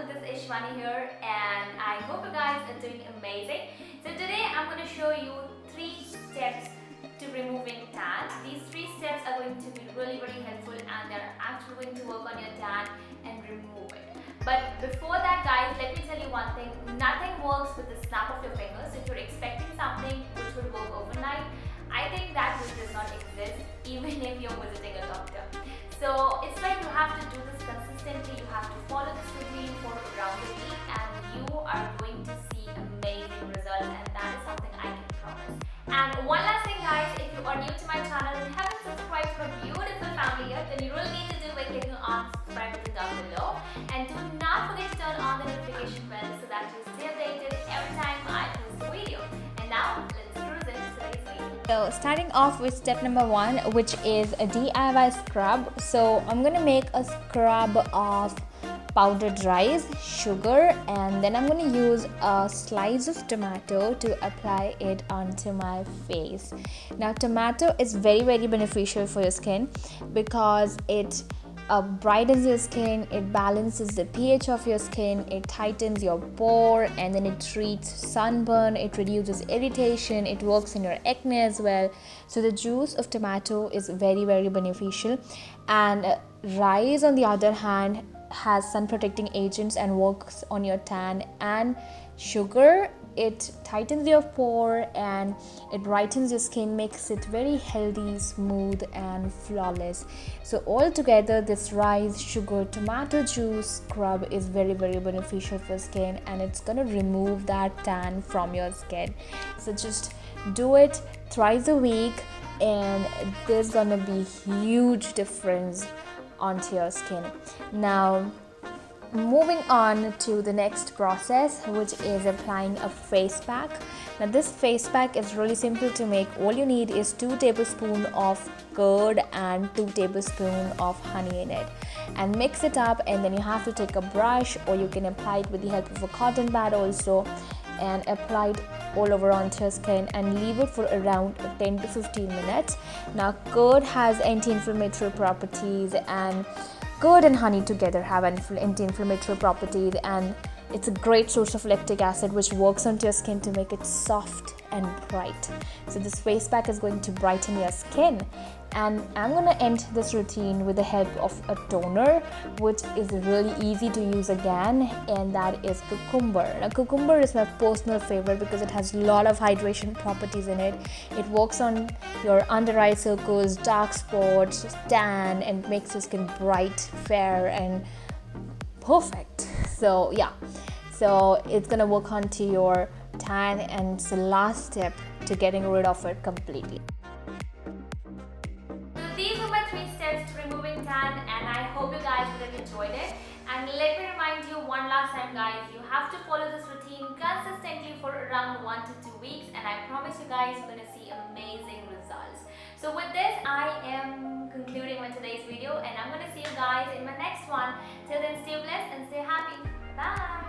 this is Shivani here and I hope you guys are doing amazing. So today I'm going to show you 3 steps to removing tan. These 3 steps are going to be really very helpful and they're actually going to work on your tan and remove it. But before that guys, let me tell you one thing, nothing works with the snap of your fingers. If you're expecting something which will work overnight, I think that does not exist even if you're visiting a doctor. So it's like you have to do this consistently, you have to follow this routine for around a week and you are going to see amazing results, and that is something I can promise. And one last thing guys, if you are new to my channel and haven't subscribed to a beautiful family yet, then you really need to do by clicking on subscribe button down below. And do not forget to turn on the notification bell so that you stay updated every time I post a video. And now let's cruise into today's video. So starting off with step number 1, which is a DIY scrub. So I'm gonna make a scrub of powdered rice, sugar, and then I'm gonna use a slice of tomato to apply it onto my face. Now tomato is very beneficial for your skin because it brightens your skin, it balances the pH of your skin, it tightens your pore, and then it treats sunburn, it reduces irritation, it works in your acne as well. So the juice of tomato is very beneficial. And rice on the other hand has sun protecting agents and works on your tan. And sugar, it tightens your pore and it brightens your skin, makes it very healthy, smooth and flawless. So all together this rice, sugar, tomato juice scrub is very beneficial for skin, and it's gonna remove that tan from your skin. So just do it thrice a week and there's gonna be huge difference onto your skin. Now moving on to the next process, which is applying a face pack. Now this face pack is really simple to make. All you need is 2 tablespoons of curd and 2 tablespoons of honey in it, and mix it up. And then you have to take a brush, or you can apply it with the help of a cotton pad also, and apply it all over onto your skin and leave it for around 10 to 15 minutes. Now curd has anti-inflammatory properties, and curd and honey together have anti-inflammatory properties, and it's a great source of lactic acid which works onto your skin to make it soft and bright. So this face pack is going to brighten your skin. And I'm going to end this routine with the help of a toner, which is really easy to use again, and that is cucumber. Now cucumber is my personal favorite because it has a lot of hydration properties in it. It works on your under eye circles, dark spots, tan, and makes your skin bright, fair and perfect. So yeah, so it's gonna work onto your tan, and it's the last step to getting rid of it completely. These were my 3 steps to removing tan, and I hope you guys would have enjoyed it. And let me remind you one last time guys, you have to follow this routine consistently for around 1 to 2 weeks, and I promise you guys you're going to see amazing results. So with this I am concluding my today's video, and I'm going to see you guys in my next one. Till then, stay blessed and stay happy. Bye.